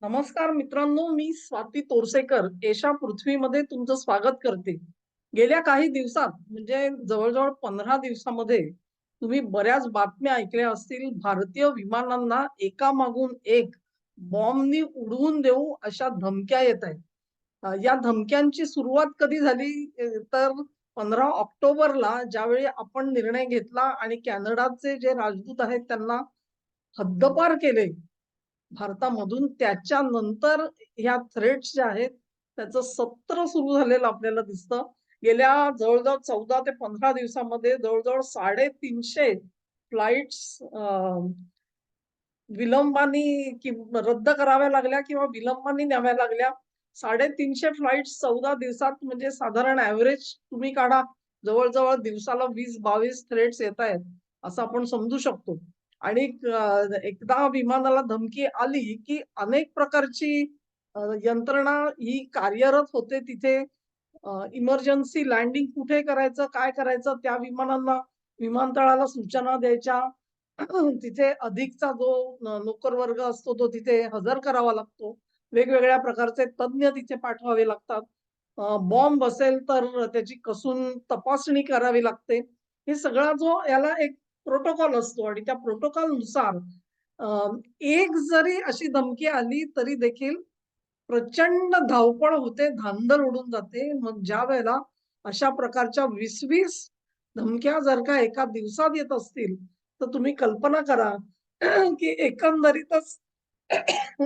नमस्कार मित्रांनो, मी स्वाती तोरसेकर एशा पृथ्वीमध्ये तुमचं स्वागत करते. गेल्या काही दिवसात म्हणजे जवळजवळ 15 दिवसामध्ये तुम्ही बऱ्याच बातम्या ऐकल्या असतील. भारतीय विमानांना एकामागून एक बॉम्बनी उडवून देऊ अशा धमक्या येत आहेत. या धमक्यांची सुरुवात कधी झाली तर 15 ऑक्टोबरला ज्यावेळी आपण निर्णय घेतला आणि कॅनडाचे जे राजदूत आहेत त्यांना हद्दपार केले भारतामधून. त्याच्यानंतर ह्या थ्रेट्स ज्या आहेत त्याचं सत्र सुरू झालेलं आपल्याला दिसतं. गेल्या जवळजवळ 14 ते 15 दिवसामध्ये जवळजवळ 350 फ्लाइट्स विलंबाने रद्द कराव्या लागल्या किंवा विलंबाने न्याव्या लागल्या. 350 फ्लाइट्स 14 दिवसात म्हणजे साधारण ॲव्हरेज तुम्ही काढा. जवळजवळ दिवसाला 20-22 थ्रेट्स येतायत असं आपण समजू शकतो. आणि एकदा विमानाला धमकी आली, की अनेक प्रकारची यंत्रणा ही कार्यरत होते तिथे. इमर्जन्सी लँडिंग कुठे करायचं, काय करायचं त्या विमानांना विमानतळाला सूचना द्यायच्या. तिथे अधिकचा जो नोकर वर्ग असतो तो तिथे हजर करावा लागतो. वेगवेगळ्या प्रकारचे तज्ञ तिथे पाठवावे लागतात. बॉम्ब असेल तर त्याची कसून तपासणी करावी लागते. हे सगळा जो याला एक प्रोटोकॉल असतो आणि त्या प्रोटोकॉलनुसार एक जरी अशी धमकी आली तरी देखील प्रचंड धावपळ होते, धांदल उडून जाते. मग ज्यावेळेला अशा प्रकारच्या 20-20 धमक्या जर का एका दिवसात येत असतील, तर तुम्ही कल्पना करा की एकंदरीतच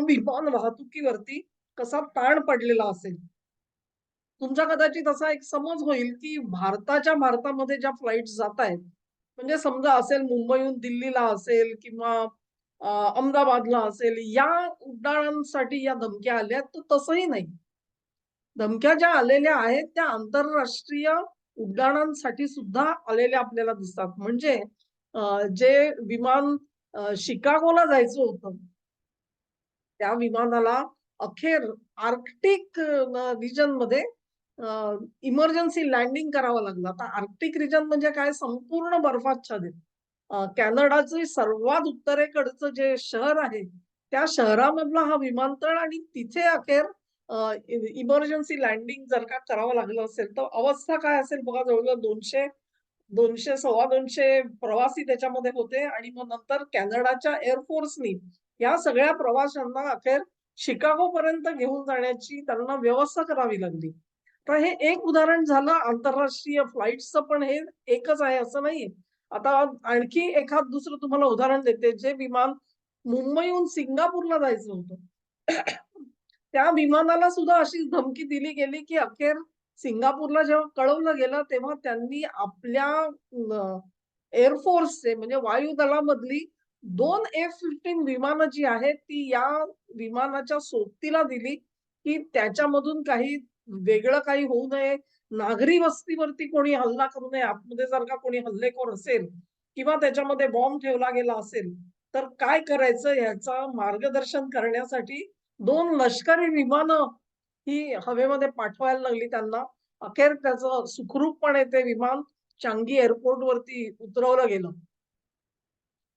विमान वाहतुकीवरती कसा ताण पडलेला असेल. तुमचा कदाचित असा एक समज होईल, की भारतामध्ये ज्या फ्लाइट्स जातायत, म्हणजे समजा असेल मुंबईहून दिल्लीला असेल किंवा अहमदाबादला असेल, या उड्डाणांसाठी या धमक्या आल्यात, तर तसंही नाही. धमक्या ज्या आलेल्या आहेत, त्या आंतरराष्ट्रीय उड्डाणांसाठी सुद्धा आलेल्या आपल्याला दिसतात. म्हणजे जे विमान शिकागोला जायचं होतं, त्या विमानाला अखेर आर्क्टिक रिजनमध्ये इमर्जन्सी लँडिंग करावं लागलं. आता आर्क्टिक रिजन म्हणजे काय? संपूर्ण बर्फाच्छादित. कॅनडाचं सर्वात उत्तरेकडचं जे शहर आहे, त्या शहरामधला हा विमानतळ आणि तिथे अखेर इमर्जन्सी लँडिंग जर का करावं लागलं असेल, तर अवस्था काय असेल बघा. जवळ-जवळ 200 200 250 प्रवासी त्याच्यामध्ये होते आणि मग नंतर कॅनडाच्या एअर फोर्सनी या सगळ्या प्रवाशांना अखेर शिकागोपर्यंत घेऊन जाण्याची त्यांना व्यवस्था करावी लागली. तर हे एक उदाहरण झालं आंतरराष्ट्रीय फ्लाइट्सचं, पण हे एकच आहे असं नाहीये. आता आणखी एखाद दुसरं तुम्हाला उदाहरण देते. जे विमान मुंबईहून सिंगापूरला जायचं होतं. त्या विमानाला सुद्धा अशीच धमकी दिली गेली, की अखेर सिंगापूरला जेव्हा कळवलं गेलं, तेव्हा त्यांनी आपल्या एअर फोर्सचे म्हणजे वायुदलामधली 2 F-15 विमानं जी आहेत, ती या विमानाच्या सोबतीला दिली, की त्याच्यामधून काही वेगळं काही होऊ नये. नागरी वस्तीवरती कोणी हल्ला करू नये. आतमध्ये जर का कोणी हल्लेखोर असेल किंवा त्याच्यामध्ये बॉम्ब ठेवला गेला असेल, तर काय करायचं याचं मार्गदर्शन करण्यासाठी 2 लष्करी विमानं ही हवेमध्ये पाठवायला लागली त्यांना. अखेर त्याचं सुखरूपपणे ते विमान चांगी एअरपोर्टवरती उतरवलं गेलं.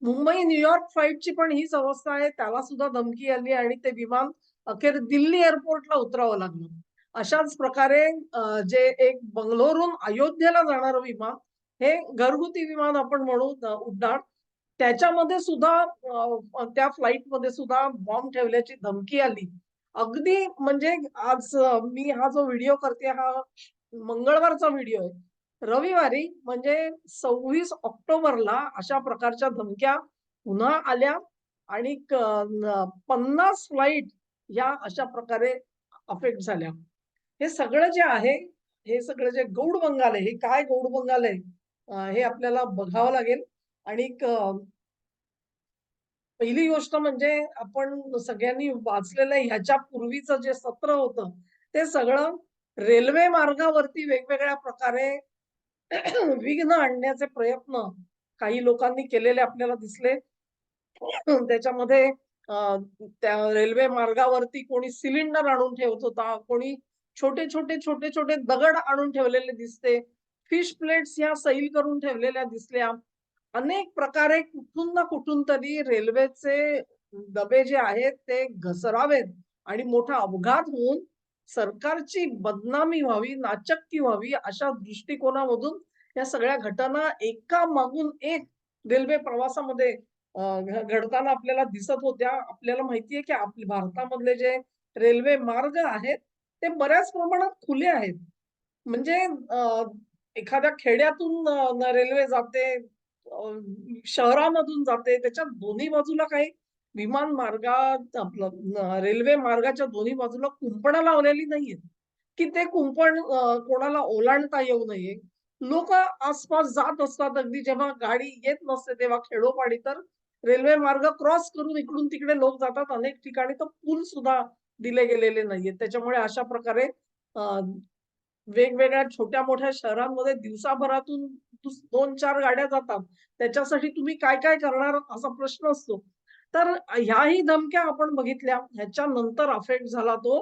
मुंबई न्यूयॉर्क फ्लाइटची पण हीच अवस्था आहे. त्याला सुद्धा धमकी आली आणि ते विमान अखेर दिल्ली एअरपोर्टला उतरावं लागलं. अशाच प्रकारे जे एक बंगलोरहून अयोध्येला जाणारं विमान, हे घरगुती विमान आपण म्हणू उड्डाण, त्याच्यामध्ये सुद्धा त्या फ्लाइटमध्ये सुद्धा बॉम्ब ठेवल्याची धमकी आली. अगदी म्हणजे आज मी हा जो व्हिडिओ करते हा मंगळवारचा व्हिडिओ आहे. रविवारी म्हणजे 26 ऑक्टोबरला अशा प्रकारच्या धमक्या पुन्हा आल्या आणि 50 फ्लाइट या अशा प्रकारे अफेक्ट झाल्या. हे सगळं जे आहे, हे सगळं जे गौड बंगाल आहे, हे काय गौड बंगाल आहे? हे आपल्याला बघावं लागेल. आणि पहिली गोष्ट म्हणजे आपण सगळ्यांनी वाचलेलं ह्याच्या पूर्वीचं जे सत्र होतं, ते सगळं रेल्वे मार्गावरती वेगवेगळ्या प्रकारे विघ्न आणण्याचे प्रयत्न काही लोकांनी केलेले आपल्याला दिसले. त्याच्यामध्ये त्या रेल्वे मार्गावरती कोणी सिलिंडर आणून ठेवत होता, कोणी छोटे-छोटे दगड आणून ठेवलेले दिसते. फिश प्लेट्स ह्या सैल करून ठेवलेल्या दिसल्या. अनेक प्रकारे कुठून ना कुठून तरी रेल्वेचे डबे जे आहेत ते घसरावेत आणि मोठा अपघात होऊन सरकारची बदनामी व्हावी, नाचक्की व्हावी अशा दृष्टिकोनामधून या सगळ्या घटना एका मागून एक रेल्वे प्रवासामध्ये घडताना आपल्याला दिसत होत्या. आपल्याला माहिती आहे की आपल्या भारतामधले जे रेल्वे मार्ग आहेत, ते बऱ्याच प्रमाणात खुले आहेत. म्हणजे एखाद्या खेड्यातून रेल्वे जाते, शहरामधून जाते. त्याच्या दोन्ही बाजूला काही विमान मार्गात आपलं रेल्वे मार्गाच्या दोन्ही बाजूला कुंपणं लावलेली नाहीयेत, की ते कुंपण कोणाला ओलांडता येऊ नये. लोकं आसपास जात असतात. अगदी जेव्हा गाडी येत नसते तेव्हा खेडोपाडी तर रेल्वे मार्ग क्रॉस करून इकडून तिकडे लोक जातात. अनेक ठिकाणी तर पूल सुद्धा दिले गेलेले नाहीयेत. त्याच्यामुळे अशा प्रकारे अ, वेगवेगळ्या छोट्या-मोठ्या शहरांमध्ये दिवसाभरातून 2-4 गाड्या जातात. त्याच्यासाठी तुम्ही काय-काय करणार असा प्रश्न असतो. तर ह्याही धमक्या आपण बघितल्या. ह्याच्यानंतर अफेक्ट झाला तो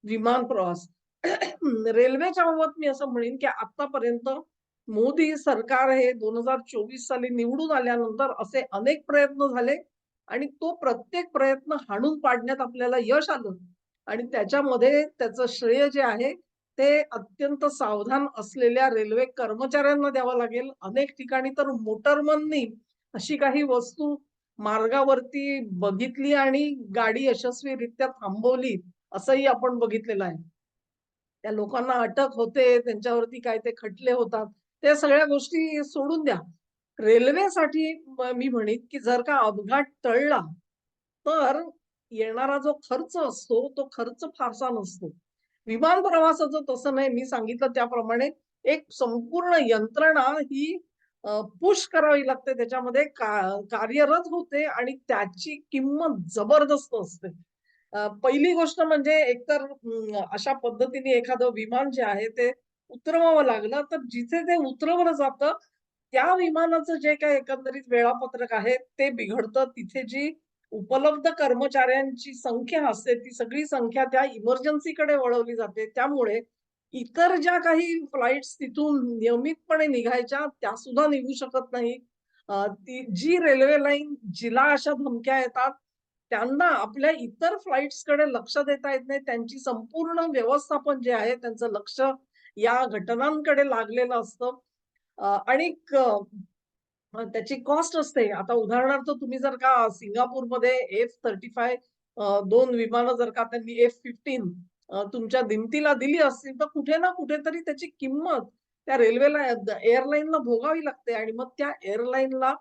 विमान प्रवास. रेल्वेच्या बाबत मी असं म्हणेन, की आतापर्यंत मोदी सरकार हे 2024 साली निवडून आल्यानंतर असे अनेक प्रयत्न झाले आणि तो प्रत्येक प्रयत्न हाणून पाडण्यात आपल्याला यश आलं आणि त्याच्यामध्ये त्याचं श्रेय जे आहे, ते अत्यंत सावधान असलेल्या रेल्वे कर्मचाऱ्यांना द्यावं लागेल. अनेक ठिकाणी तर मोटरमननी अशी काही वस्तू मार्गावरती बघितली आणि गाडी यशस्वीरित्या थांबवली, असंही आपण बघितलेलं आहे. त्या लोकांना अटक होते, त्यांच्यावरती काय ते खटले होतात. त्या सगळ्या गोष्टी सोडून द्या. रेल्वेसाठी मी म्हणेन, की जर का अपघात टळला, तर येणारा जो खर्च असतो, तो खर्च फारसा नसतो. विमान प्रवासाचं तसं नाही. मी सांगितलं त्याप्रमाणे एक संपूर्ण यंत्रणा ही पुश करावी लागते त्याच्यामध्ये कार्यरत होते आणि त्याची किंमत जबरदस्त असते. पहिली गोष्ट म्हणजे एकतर अशा पद्धतीने एखादं विमान जे आहे ते उतरवावं लागलं, तर जिथे ते उतरवलं जातं, त्या विमानाचं जे काही एकंदरीत वेळापत्रक आहे ते बिघडतं. तिथे जी उपलब्ध कर्मचाऱ्यांची संख्या असते, ती सगळी संख्या त्या इमर्जन्सीकडे वळवली जाते. त्यामुळे इतर ज्या काही फ्लाइट्स तिथून नियमितपणे निघायच्या, त्यासुद्धा निघू शकत नाही. ती जी रेल्वे लाईन जिला अशा धमक्या येतात, त्यांना आपल्या इतर फ्लाइट्सकडे लक्ष देता येत नाही. त्यांची संपूर्ण व्यवस्थापन जे आहे, त्यांचं लक्ष या घटनांकडे लागलेलं असतं. आणि त्याची कॉस्ट असते. आता उदाहरणार्थ तुम्ही जर का सिंगापूरमध्ये F-35 2 विमानं जर का त्यांनी F-15 तुमच्या दिमतीला दिली असतील, तर कुठे ना कुठेतरी त्याची किंमत त्या रेल्वेला एअरलाईनला भोगावी लागते आणि मग त्या एअरलाईनला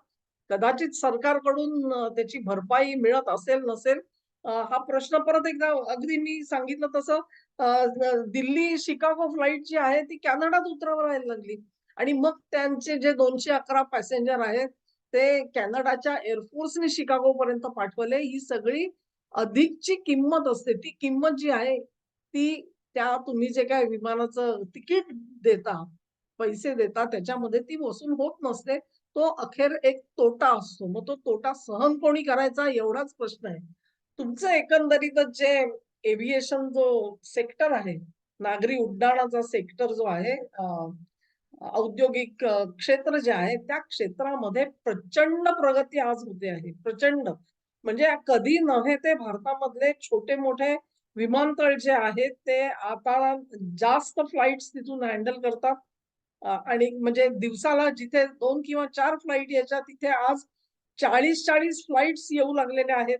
कदाचित सरकारकडून त्याची भरपाई मिळत असेल, नसेल हा प्रश्न परत एकदा अगदी मी सांगितलं तसं दिल्ली शिकागो फ्लाइट जी आहे ती कॅनडात उतरवायला लागली. आणि मग त्यांचे जे 211 पॅसेंजर आहेत, ते कॅनडाच्या एअर फोर्सने शिकागोपर्यंत पाठवले. ही सगळी अधिकची किंमत असते. ती किंमत जी आहे, ती त्या तुम्ही जे काही विमानाचं तिकीट देता, पैसे देता, त्याच्यामध्ये ती वसूल होत नसते. तो अखेर एक तोटा असतो. मग तो तोटा सहन कोणी करायचा एवढाच प्रश्न आहे. तुमचं एकंदरीतच जे एव्हिएशन जो सेक्टर आहे, नागरी उड्डाणाचा सेक्टर जो आहे औद्योगिक क्षेत्र जे आहे, त्या क्षेत्रामध्ये प्रचंड प्रगती आज होते आहे. प्रचंड. म्हणजे कधी नव्हे ते भारतामधले छोटे-मोठे विमानतळ जे आहेत, ते आता जास्त फ्लाइट्स तिथून हँडल करतात. आणि म्हणजे दिवसाला जिथे 2 किंवा 4 फ्लाइट यायच्या, तिथे आज 40-40 फ्लाइट्स येऊ लागलेल्या आहेत.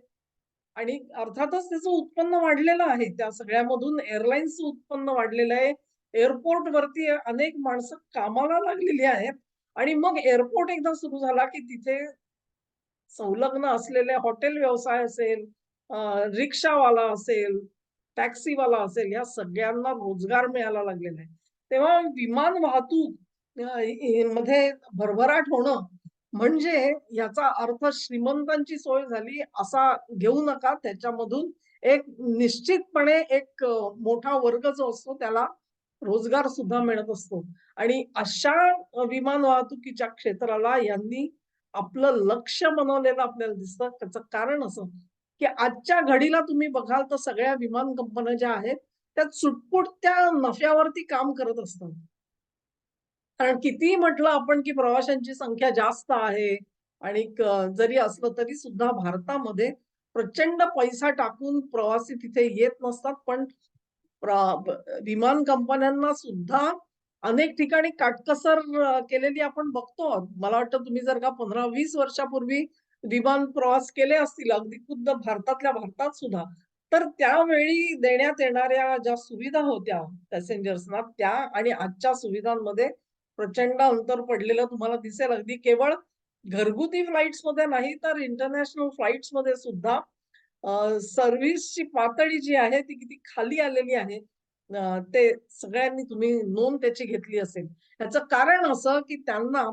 आणि अर्थातच त्याचं उत्पन्न वाढलेलं आहे. त्या सगळ्यामधून एअरलाईन्सचं उत्पन्न वाढलेलं आहे. एअरपोर्टवरती अनेक माणसं कामाला लागलेली आहेत आणि मग एअरपोर्ट एकदा सुरू झाला, की तिथे संलग्न असलेले हॉटेल व्यवसाय असेल, रिक्षावाला असेल, टॅक्सीवाला असेल, या सगळ्यांना रोजगार मिळायला लागलेला आहे. तेव्हा विमान वाहतूक मध्ये भरभराट होणं म्हणजे याचा अर्थ श्रीमंतांची सोय झाली असा घेऊ नका. त्याच्यामधून एक निश्चितपणे एक मोठा वर्ग जो असतो त्याला रोजगार सुद्धा मिळत असतो आणि अशा विमान वाहतुकीच्या क्षेत्राला यांनी आपलं लक्ष बनवलेलं आपल्याला दिसतं. त्याचं कारण असं, की आजच्या घडीला तुम्ही बघाल तर सगळ्या विमान कंपन्या ज्या आहेत, त्या सुटपुटत्या नफ्यावरती काम करत असतात. कारण कितीही म्हटलं आपण, की प्रवाशांची संख्या जास्त आहे आणि जरी असलं तरी सुद्धा भारतामध्ये प्रचंड पैसा टाकून प्रवासी तिथे येत नसतात, पण विमान कंपन्यांना सुद्धा अनेक ठिकाणी काटकसर केलेली आपण बघतो आहोत. मला वाटतं तुम्ही जर का 15-20 वर्षापूर्वी विमान प्रवास केले असतील, अगदी खुद्द भारतातल्या भारतात सुद्धा, तर त्यावेळी देण्यात येणाऱ्या ज्या सुविधा होत्या पॅसेंजर्सना, त्या आणि आजच्या सुविधांमध्ये प्रचंड अंतर पडलेलं तुम्हाला दिसेल. अगदी केवळ घरगुती फ्लाइट्समध्ये नाही, तर इंटरनॅशनल फ्लाइट्समध्ये सुद्धा सर्व्हिसची पातळी जी आहे ती किती खाली आलेली आहे. ते सगळ्यांनी तुम्ही नोंद त्याची घेतली असेल. याचं कारण असं, की त्यांना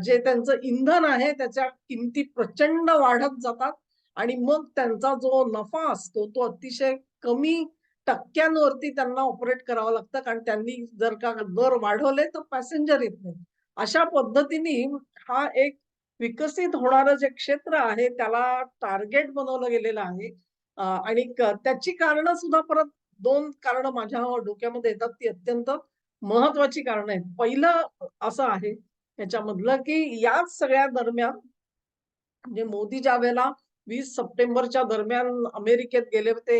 जे त्यांचं इंधन आहे त्याच्या किमती प्रचंड वाढत जातात आणि मग त्यांचा जो नफा असतो तो अतिशय कमी टक्क्यांवरती त्यांना ऑपरेट करावं लागतं. कारण त्यांनी जर का दर वाढवले तर पॅसेंजर येत नाही. अशा पद्धतीने हा एक विकसित होणारं जे क्षेत्र आहे त्याला टार्गेट बनवलं गेलेलं आहे. आणि त्याची कारणं सुद्धा परत 2 कारणं माझ्या डोक्यामध्ये येतात. ती अत्यंत महत्वाची कारणं आहेत. पहिलं असं आहे त्याच्यामधलं, की याच सगळ्या दरम्यान म्हणजे मोदी ज्यावेळेला 20 सप्टेंबरच्या दरम्यान अमेरिकेत गेले होते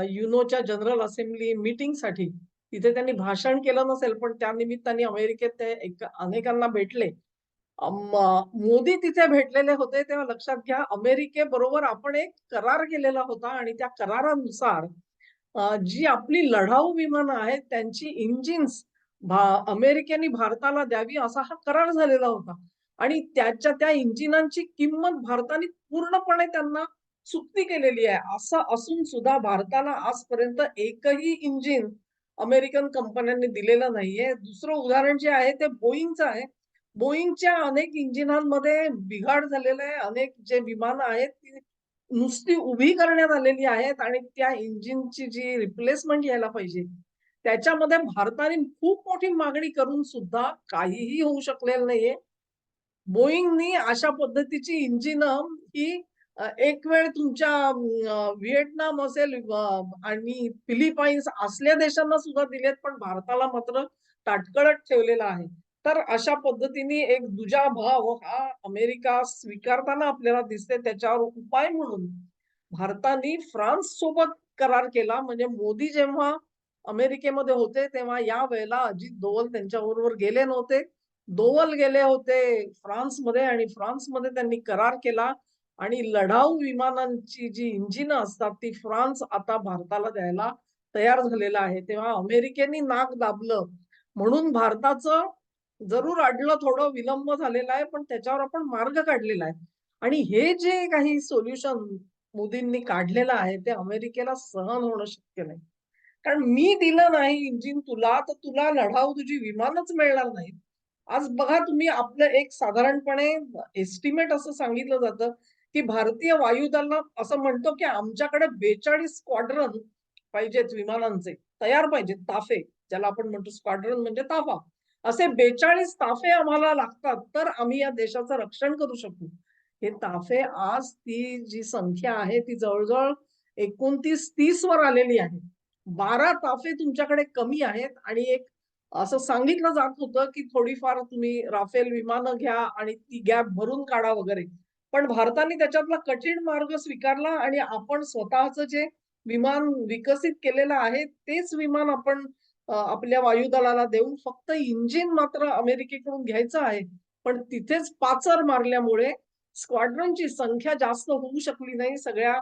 युनोच्या जनरल असेंब्ली मीटिंगसाठी. तिथे त्यांनी भाषण केलं नसेल, पण त्या निमित्ताने अमेरिकेत ते अनेकांना भेटले. मोदी तिथे भेटलेले होते तेव्हा लक्षात घ्या अमेरिकेबरोबर आपण एक करार केलेला होता आणि त्या करारानुसार जी आपली लढाऊ विमानं आहेत त्यांची इंजिन्स अमेरिकेने भारताला द्यावी असा हा करार झालेला होता. आणि त्या इंजिनांची किंमत भारताने पूर्णपणे त्यांना चुकती केलेली आहे. असं असून सुद्धा भारताला आजपर्यंत एकही इंजिन अमेरिकन कंपन्यांनी दिलेलं नाहीये. दुसरं उदाहरण जे आहे ते बोईंगचं आहे. बोईंगच्या अनेक इंजिनांमध्ये बिघाड झालेला आहे. अनेक जे विमानं आहेत ती नुसती उभी करण्यात आलेली आहेत आणि त्या इंजिनची जी रिप्लेसमेंट यायला पाहिजे, त्याच्यामध्ये भारताने खूप मोठी मागणी करून सुद्धा काहीही होऊ शकलेलं नाहीये. बोईंगनी अशा पद्धतीची इंजिनं ही एक वेळ तुमच्या व्हिएतनाम असेल आणि फिलिपाईन्स असल्या देशांना सुद्धा दिलेत, पण भारताला मात्र ताटकळत ठेवलेला आहे. तर अशा पद्धतीने एक दुजा भाव हा अमेरिका स्वीकारताना आपल्याला दिसते. त्याच्यावर उपाय म्हणून भारताने फ्रान्स सोबत करार केला. म्हणजे मोदी जेव्हा अमेरिकेमध्ये होते, तेव्हा यावेळेला अजित दोवल त्यांच्याबरोबर गेले नव्हते. दोवल गेले होते फ्रान्समध्ये आणि फ्रान्समध्ये त्यांनी करार केला आणि लढाऊ विमानांची जी इंजिनं असतात ती फ्रान्स आता भारताला द्यायला तयार झालेला आहे. तेव्हा अमेरिकेने नाक दाबलं म्हणून भारताचं जरूर अडलं थोडं विलंब झालेला आहे, पण त्याच्यावर आपण मार्ग काढलेला आहे. आणि हे जे काही सोल्युशन मोदींनी काढलेलं आहे ते अमेरिकेला सहन होणं शक्य नाही. कारण मी दिलं नाही इंजिन तुला, तर तुला लढाऊ तुझी विमानच मिळणार नाहीत. आज बघा तुम्ही आपलं एक साधारणपणे एस्टिमेट असं सांगितलं जातं, की भारतीय वायुदलात असं म्हणतो, की आमच्याकडे 42 स्क्वाड्रन पाहिजेत विमानांचे, तयार पाहिजेत ताफे, ज्याला आपण म्हणतो स्क्वाड्रन म्हणजे ताफा. असे 42 ताफे आम्हाला लागतात, तर आम्ही या देशाचं रक्षण करू शकू. हे ताफे आज ती जी संख्या आहे ती जवळ-जवळ 29-30 वर आलेली आहे. 12 ताफे तुमच्याकडे कमी आहेत आणि एक असं सांगितलं जात होतं, की थोडीफार तुम्ही राफेल विमानं घ्या आणि ती गॅप भरून काढा वगैरे. पण भारताने त्याच्यातला कठीण मार्ग स्वीकारला आणि आपण स्वतःचं जे विमान विकसित केलेलं आहे, तेच विमान आपण आपल्या वायुदलाला देऊन फक्त इंजिन मात्र अमेरिकेकडून घ्यायचं आहे. पण तिथेच पाचर मारल्यामुळे स्क्वाड्रनची संख्या जास्त होऊ शकली नाही. सगळ्या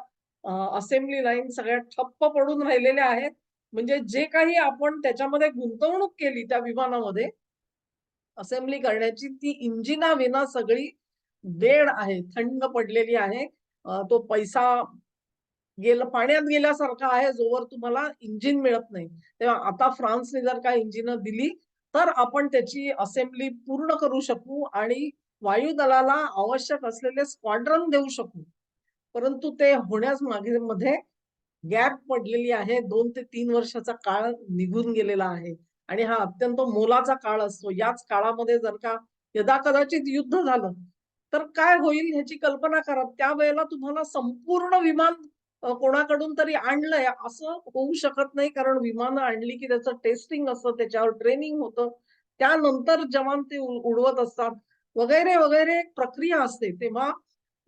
असेंब्ली लाईन सगळ्या ठप्प पडून राहिलेल्या आहेत. म्हणजे जे काही आपण त्याच्यामध्ये गुंतवणूक केली त्या विमानामध्ये असेंबली करण्याची ती इंजिनाविना सगळी डेड आहे, थंड पडलेली आहे. तो पैसा पाण्यात गेल्यासारखा आहे जोवर तुम्हाला इंजिन मिळत नाही. तेव्हा आता फ्रान्सने जर का इंजिन दिली, तर आपण त्याची असेंबली पूर्ण करू शकू आणि वायुदलाला आवश्यक असलेले स्क्वाड्रन देऊ शकू. परंतु ते होण्यास मागे मध्ये गॅप पडलेली आहे. 2 ते 3 वर्षाचा काळ निघून गेलेला आहे आणि हा अत्यंत मोलाचा काळ असतो. याच काळामध्ये जर का यदाकदाचित युद्ध झालं, तर काय होईल ह्याची कल्पना करा. त्यावेळेला तुम्हाला संपूर्ण विमान कोणाकडून तरी आणलंय असं होऊ शकत नाही. कारण विमानं आणली की त्याचं टेस्टिंग असतं, त्याच्यावर ट्रेनिंग होतं. त्यानंतर जवान ते उडवत असतात वगैरे, वगैरे एक प्रक्रिया असते. तेव्हा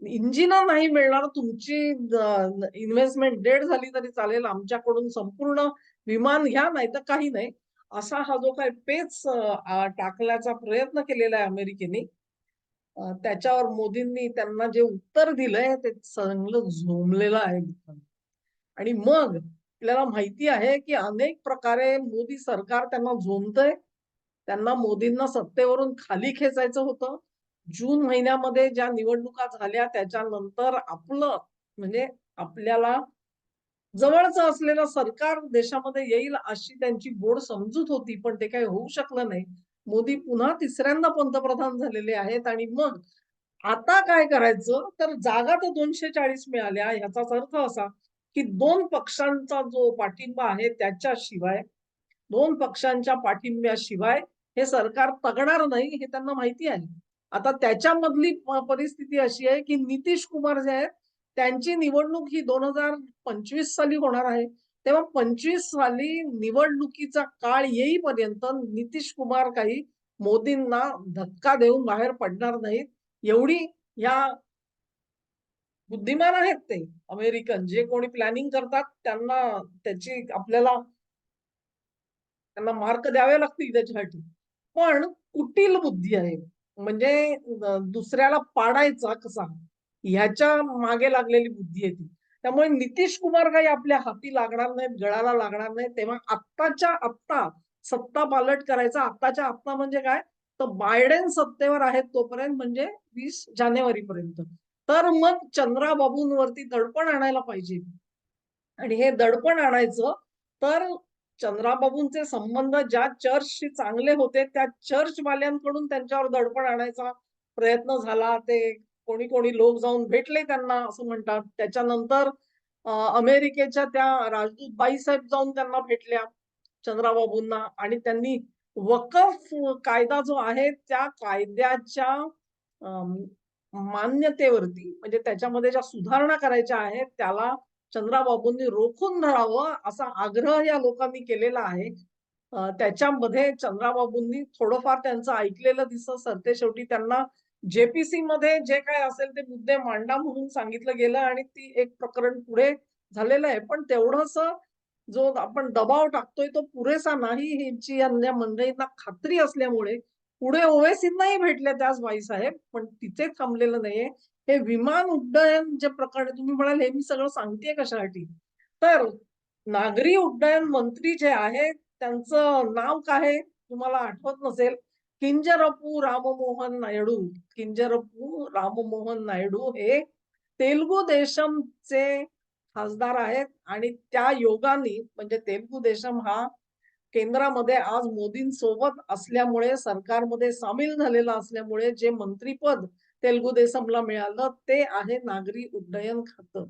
इंजिन नाही मिळणार, तुमची इन्व्हेस्टमेंट डेड झाली तरी चालेल, आमच्याकडून संपूर्ण विमान घ्या, नाही तर काही नाही. असा हा जो काही पेच टाकण्याचा प्रयत्न केलेला आहे अमेरिकेने, त्याच्यावर मोदींनी त्यांना जे उत्तर दिलंय ते चांगलं झोंबलेलं आहे. आणि मग आपल्याला माहिती आहे की अनेक प्रकारे मोदी सरकार त्यांना झोंबतंय. त्यांना मोदींना सत्तेवरून खाली खेचायचं होतं. जून महिन्यामध्ये ज्या निवडणुका झाल्या त्याच्यानंतर आपलं म्हणजे आपल्याला जवळचं असलेलं सरकार देशामध्ये येईल अशी त्यांची गोड समजूत होती, पण ते काही होऊ शकलं नाही. मोदी पुन्हा तिसऱ्यांदा पंतप्रधान झालेले आहेत आणि मग आता काय करायचं, तर जागा तर 240 मिळाल्या. ह्याचाच अर्थ असा, की 2 पक्षांचा जो पाठिंबा आहे त्याच्याशिवाय, 2 पक्षांच्या पाठिंब्याशिवाय हे सरकार तगणार नाही हे त्यांना माहिती आहे. आता त्याच्यामधली परिस्थिती अशी आहे, की नितीश कुमार जे आहेत, त्यांची निवडणूक ही 2025 साली होणार आहे. तेव्हा 25 साली निवडणुकीचा काळ येईपर्यंत नितीश कुमार काही मोदींना धक्का देऊन बाहेर पडणार नाहीत. एवढी या बुद्धिमान आहेत ते अमेरिकन. जे कोणी प्लॅनिंग करतात त्यांना त्याची आपल्याला त्यांना मार्क द्यावे लागतील त्याच्यासाठी. पण कुटील बुद्धी आहे. म्हणजे दुसऱ्याला पाडायचा कसा ह्याच्या मागे लागलेली बुद्धी आहे ती. त्यामुळे नितीश कुमार काही आपल्या हाती लागणार नाहीत, गळाला लागणार नाहीत. तेव्हा आत्ताच्या आत्ता सत्ता पालट करायचा. आत्ताच्या आत्ता म्हणजे काय? तर बायडेन सत्तेवर आहेत तोपर्यंत म्हणजे 20 जानेवारीपर्यंत. तर मग चंद्राबाबूंवरती दडपण आणायला पाहिजे. आणि हे दडपण आणायचं तर चंद्राबाबूंचे संबंध ज्या चर्चशी चांगले होते त्या चर्चवाल्यांकडून त्यांच्यावर दडपण आणायचा प्रयत्न झाला. ते कोणी कोणी लोक जाऊन भेटले त्यांना असं म्हणतात. त्याच्यानंतर अमेरिकेच्या त्या राजदूत बाईसाहेब जाऊन त्यांना भेटल्या चंद्राबाबूंना आणि त्यांनी वकफ कायदा जो आहे त्या कायद्याच्या मान्यतेवरती म्हणजे त्याच्यामध्ये ज्या सुधारणा करायच्या आहेत त्याला चंद्राबाबूंनी रोखून धरावं असा आग्रह या लोकांनी केलेला आहे. त्याच्यामध्ये चंद्राबाबूंनी थोडंफार त्यांचं ऐकलेलं दिसतं. सरतेशेवटी त्यांना जेपीसी मध्ये जे काय असेल ते मुद्दे मांडा म्हणून सांगितलं गेलं आणि ती एक प्रकरण पुढे झालेलं आहे. पण तेवढंस जो आपण दबाव टाकतोय तो पुरेसा नाही ह्याची या मंडळींना खात्री असल्यामुळे पुढे ओवेसींनाही भेटले त्याच बाईसाहेब, पण तिथे थांबलेलं नाहीये. हे विमान उड्डयन जे प्रकरण तुम्ही म्हणाल हे मी सगळं सांगतेय कशासाठी, तर नागरी उड्डयन मंत्री जे आहेत त्यांचं नाव काय तुम्हाला आठवत नसेल, किंजरपू राममोहन नायडू. किंजरपू राममोहन नायडू हे तेलुगू देशमचे खासदार आहेत आणि त्या योगाने म्हणजे तेलुगू देशम हा केंद्रामध्ये आज मोदींसोबत असल्यामुळे सरकारमध्ये सामील झालेला असल्यामुळे जे मंत्रीपद तेलुगू देशमला मिळालं ते आहे नागरी उड्डयन खातं.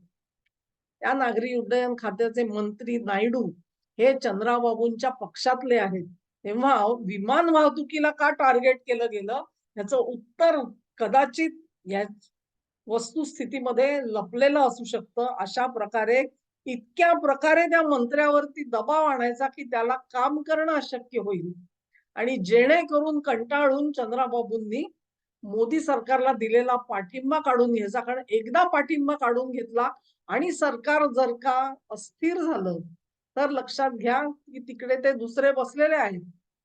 त्या नागरी उड्डयन खात्याचे मंत्री नायडू हे चंद्राबाबूंच्या पक्षातले आहेत. तेव्हा विमान वाहतुकीला का टार्गेट केलं गेलं याचं उत्तर कदाचित या वस्तुस्थितीमध्ये लपलेलं असू शकतं. अशा प्रकारे इतक्या प्रकारे त्या मंत्र्यावरती दबाव आणायचा की त्याला काम करणं अशक्य होईल आणि जेणेकरून कंटाळून चंद्राबाबूंनी मोदी सरकारला दिलेला पाठिंबा काढून घ्यायचा. कारण एकदा पाठिंबा काढून घेतला आणि सरकार जर का अस्थिर झालं तर लक्षात घ्या की तिकडे ते दुसरे बसलेले आहेत.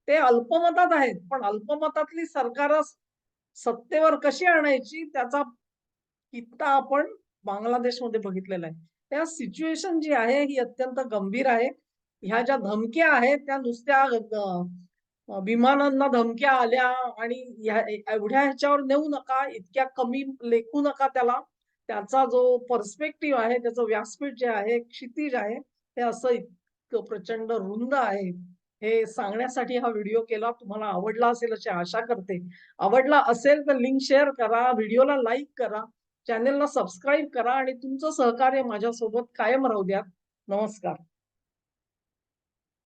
ते अल्पमतात आहेत, पण अल्पमतातली सरकार सत्तेवर कशी आणायची त्याचा किस्सा आपण बांगलादेशमध्ये बघितलेला आहे. त्या सिच्युएशन जी आहे ही अत्यंत गंभीर आहे. ह्या ज्या धमक्या आहेत त्या नुसत्या विमानांना धमक्या आल्या आणि एवढ्या ह्याच्यावर नेऊ नका, इतक्या कमी लेखू नका त्याला. त्याचा जो पर्स्पेक्टिव्ह आहे, त्याचं व्यासपीठ जे आहे, क्षितिज आहे, ते असं इतकं प्रचंड रुंद आहे. हे सांगण्यासाठी हा व्हिडिओ केला. तुम्हाला आवडला असेल अशी आशा करते. आवडला असेल तर लिंक शेअर करा, व्हिडिओला लाईक करा, चॅनेलला सबस्क्राईब करा आणि तुमचं सहकार्य माझ्यासोबत कायम राहू द्या. नमस्कार.